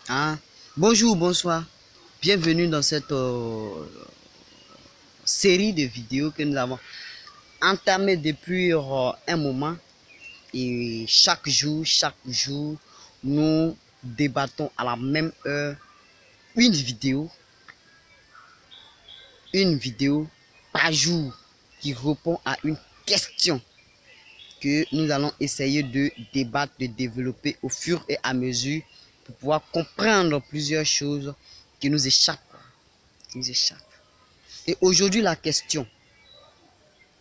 Hein? Bonjour, bonsoir. Bienvenue dans cette série de vidéos que nous avons entamée depuis un moment. Et chaque jour, nous débattons à la même heure une vidéo par jour qui répond à une question que nous allons essayer de débattre, de développer au fur et à mesure pour pouvoir comprendre plusieurs choses qui nous échappent. Et aujourd'hui, la question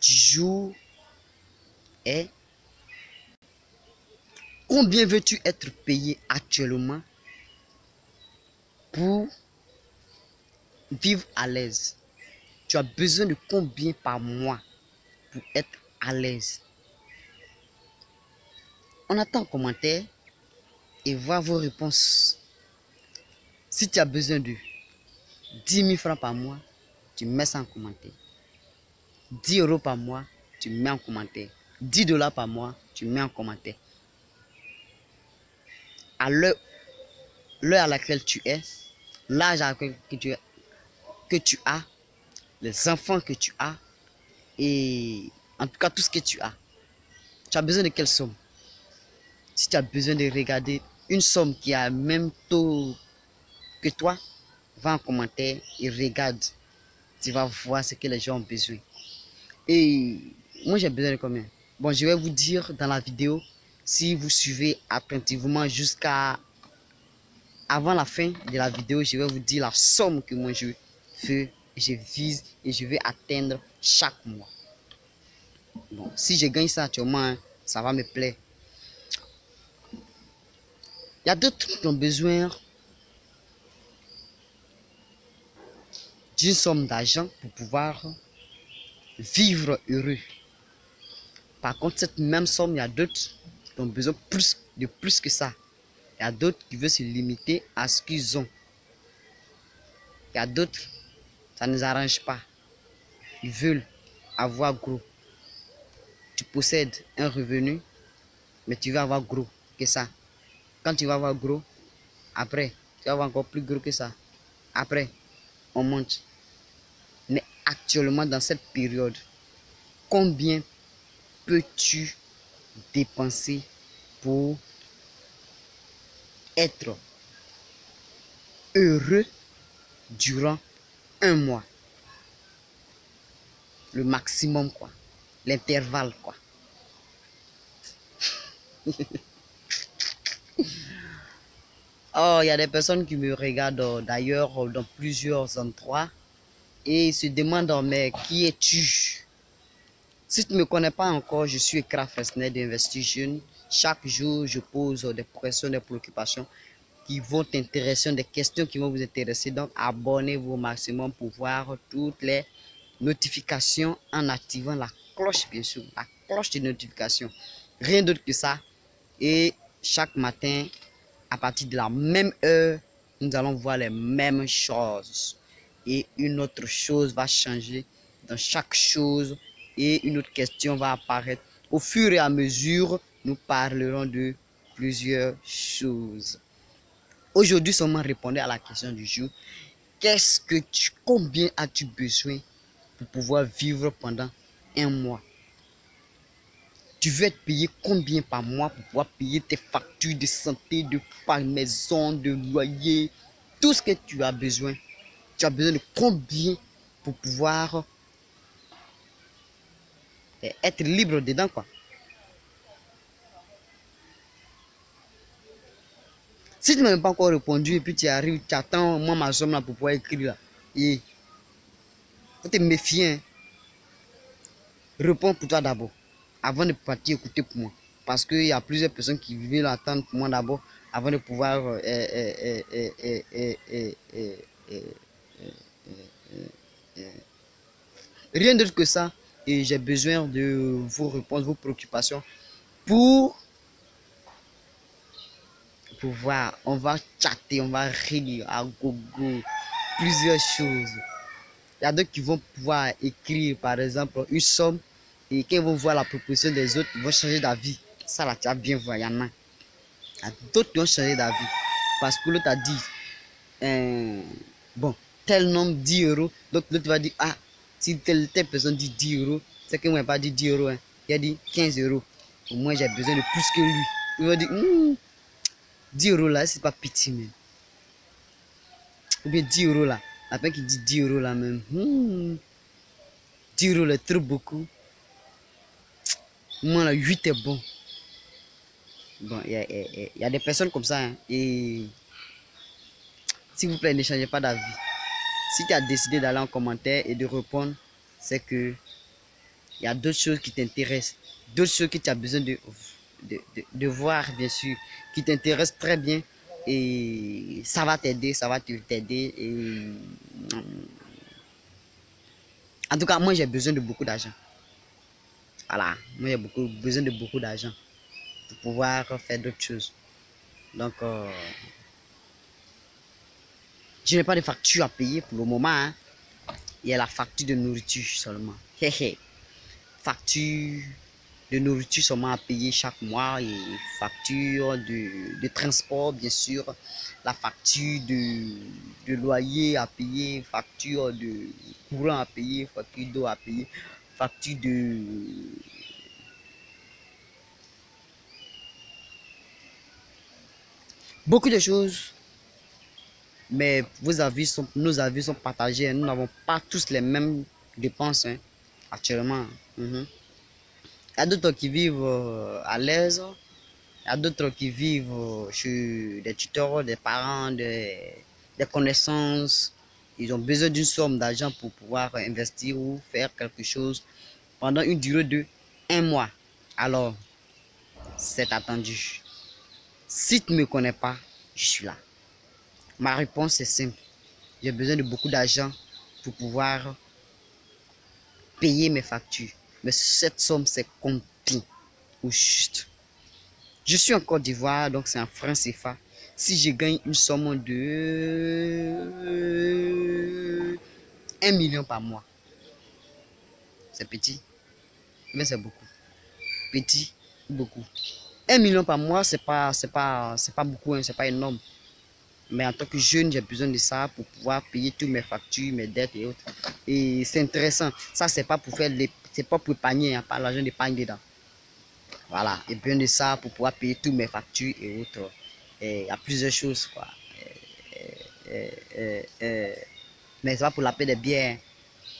du jour est: combien veux-tu être payé actuellement pour vivre à l'aise? Tu as besoin de combien par mois pour être à l'aise? On attend en commentaire et voir vos réponses. Si tu as besoin de 10 000 francs par mois, tu mets ça en commentaire. 10 euros par mois, tu mets en commentaire. 10 dollars par mois, tu mets en commentaire. À l'heure à laquelle tu es, l'âge que tu as, les enfants que tu as, et en tout cas tout ce que tu as. Tu as besoin de quelle somme? Si tu as besoin de regarder une somme qui a le même taux que toi, va en commentaire et regarde. Tu vas voir ce que les gens ont besoin. Et moi, j'ai besoin de combien? Bon, je vais vous dire dans la vidéo, si vous suivez attentivement jusqu'à avant la fin de la vidéo, je vais vous dire la somme que moi je vise et je vais atteindre chaque mois. Bon, si je gagne ça actuellement, ça va me plaire. Il y a d'autres qui ont besoin d'une somme d'argent pour pouvoir vivre heureux. Par contre, cette même somme, il y a d'autres qui ont besoin de plus que ça. Il y a d'autres qui veulent se limiter à ce qu'ils ont. Il y a d'autres, ça ne les arrange pas. Ils veulent avoir gros. Tu possèdes un revenu, mais tu veux avoir gros que ça. Quand tu vas avoir gros, après, tu vas avoir encore plus gros que ça. Après, on monte. Mais actuellement, dans cette période, combien peux-tu dépenser pour être heureux durant un mois? Le maximum, quoi. L'intervalle, quoi. Oh, il y a des personnes qui me regardent d'ailleurs dans plusieurs endroits et se demandent: mais qui es-tu? Si tu ne me connais pas encore, je suis Ekra Fresnel d'Investigation. Chaque jour, je pose des questions, des préoccupations qui vont t'intéresser, des questions qui vont vous intéresser. Donc, abonnez-vous au maximum pour voir toutes les notifications en activant la cloche, bien sûr, la cloche de notification. Rien d'autre que ça. Et chaque matin, à partir de la même heure, nous allons voir les mêmes choses. Et une autre chose va changer dans chaque chose et une autre question va apparaître. Au fur et à mesure, nous parlerons de plusieurs choses. Aujourd'hui, seulement répondez à la question du jour. Combien as-tu besoin pour pouvoir vivre pendant un mois? Tu veux être payé combien par mois pour pouvoir payer tes factures de santé, de maison, de loyer, tout ce que tu as besoin? Tu as besoin de combien pour pouvoir être libre dedans, quoi? Si tu ne m'as pas encore répondu et puis tu arrives, tu attends moi ma somme là pour pouvoir écrire là. Et faut te méfier. Hein. Réponds pour toi d'abord. Avant de partir écouter pour moi. Parce qu'il y a plusieurs personnes qui veulent attendre pour moi d'abord avant de pouvoir rien d'autre que ça. Et j'ai besoin de vos réponses, vos préoccupations pour pouvoir, on va chatter, on va rire à gogo, plusieurs choses. Il y a d'autres qui vont pouvoir écrire, par exemple, une somme et quand ils vont voir la proposition des autres, ils vont changer d'avis. Ça, là, tu vas bien voir, il y en a. Il y a d'autres qui vont changer d'avis. parce que l'autre a dit, bon, tel nombre 10 euros. Donc l'autre va dire, ah, si telle personne dit 10 euros, c'est que moi, je n'ai pas dit 10 euros. Hein. Il a dit 15 euros. Au moins, j'ai besoin de plus que lui. Il va dire, 10 euros là, c'est pas pitié même. Ou bien 10 euros là. Après qu'il dit 10 euros là même. 10 euros là, trop beaucoup. Moi là, 8 est bon. Bon, il y a des personnes comme ça. Hein, et s'il vous plaît, ne changez pas d'avis. Si tu as décidé d'aller en commentaire et de répondre, c'est que il y a d'autres choses qui t'intéressent. D'autres choses que tu as besoin de voir, bien sûr, qui t'intéressent très bien. Et ça va t'aider, ça va t'aider. Et en tout cas, moi, j'ai besoin de beaucoup d'argent. Voilà, moi, j'ai besoin de beaucoup d'argent pour pouvoir faire d'autres choses. Donc, je n'ai pas de facture à payer pour le moment. Hein. Il y a la facture de nourriture seulement. Facture de nourriture seulement à payer chaque mois et facture de transport, bien sûr. La facture de loyer à payer, facture de courant à payer, facture d'eau à payer, facture de... Beaucoup de choses. Mais nos avis sont partagés. Nous n'avons pas tous les mêmes dépenses hein, actuellement. Il y a d'autres qui vivent à l'aise. Il y a d'autres qui vivent chez des tuteurs, des parents, des connaissances. Ils ont besoin d'une somme d'argent pour pouvoir investir ou faire quelque chose pendant une durée de 1 mois. Alors, c'est attendu. Si tu ne me connais pas, je suis là. Ma réponse est simple. J'ai besoin de beaucoup d'argent pour pouvoir payer mes factures. Mais cette somme, c'est compris ou juste. Je suis en Côte d'Ivoire, donc c'est en franc CFA. Si je gagne une somme de 1 million par mois, c'est petit, mais c'est beaucoup. Petit, beaucoup. 1 million par mois, c'est pas beaucoup, hein, c'est pas énorme. Mais en tant que jeune, j'ai besoin de ça pour pouvoir payer toutes mes factures, mes dettes et autres. Et c'est intéressant. Ça, c'est pas pour faire c'est pas pour épargner, hein, pas l'argent d'épargne dedans. Voilà. Et bien de ça pour pouvoir payer toutes mes factures et autres. Et il y a plusieurs choses, quoi. Mais c'est pas pour la paix des biens.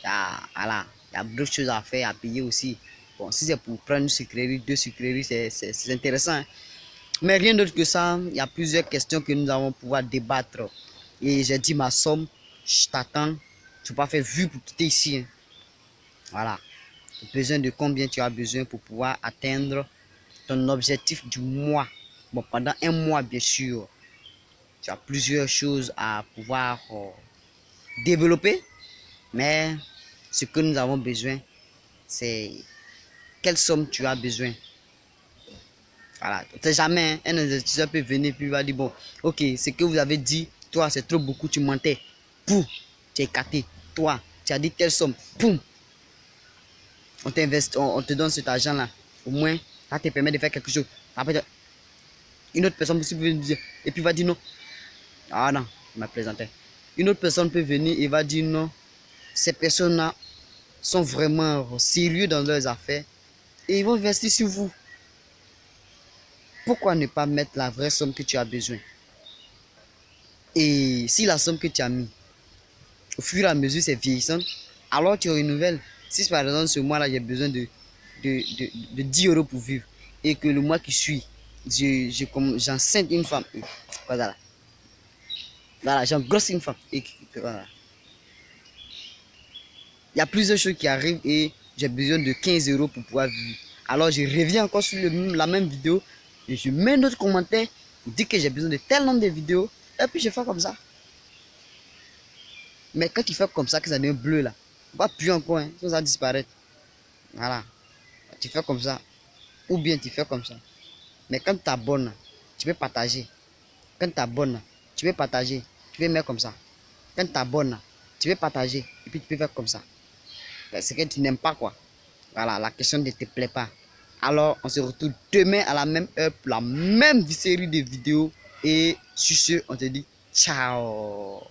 Voilà. Il y a d'autres choses à faire, à payer aussi. Bon, si c'est pour prendre une sucrerie, 2 sucreries, c'est intéressant. Hein. Mais rien d'autre que ça, il y a plusieurs questions que nous allons pouvoir débattre. Et j'ai dit ma somme, je t'attends. Tu ne peux pas faire vue pour quitter ici. Hein. Voilà. Tu as besoin de combien tu as besoin pour pouvoir atteindre ton objectif du mois. Bon, pendant 1 mois, bien sûr, tu as plusieurs choses à pouvoir développer. Mais ce que nous avons besoin, c'est quelle somme tu as besoin. Voilà, c'est jamais un investisseur peut venir puis il va dire bon, ok, ce que vous avez dit, toi c'est trop beaucoup, tu mentais. Poum, tu es écarté. Toi, tu as dit telle somme. Poum, on t'investit, on te donne cet argent là. Au moins, ça te permet de faire quelque chose. Après, une autre personne peut venir dire et puis va dire non. Ah non, je m'a plaisanté. Une autre personne peut venir et va dire non. Ces personnes là sont vraiment sérieux dans leurs affaires et ils vont investir sur vous. Pourquoi ne pas mettre la vraie somme que tu as besoin? Et si la somme que tu as mis, au fur et à mesure, c'est vieillissant, alors tu renouvelles. Si par exemple, ce mois-là, j'ai besoin de 10 euros pour vivre, et que le mois qui suit, j'enceinte une femme, voilà, j'engrosse une femme, et voilà. Il y a plusieurs choses qui arrivent et j'ai besoin de 15 euros pour pouvoir vivre. Alors je reviens encore sur la même vidéo et je mets un autre commentaire, je dis que j'ai besoin de tel nombre de vidéos et puis je fais comme ça. Mais quand tu fais comme ça, que ça devient bleu là, pas plus encore, hein, ça va disparaître. Voilà, tu fais comme ça ou bien tu fais comme ça. Mais quand tu t'abonnes, tu peux partager. Quand tu t'abonnes, tu peux partager, tu peux mettre comme ça. Quand tu t'abonnes, tu peux partager et puis tu peux faire comme ça. C'est que tu n'aimes pas quoi. Voilà, la question ne te plaît pas. Alors, on se retrouve demain à la même heure pour la même série de vidéos. Et sur ce, on te dit ciao.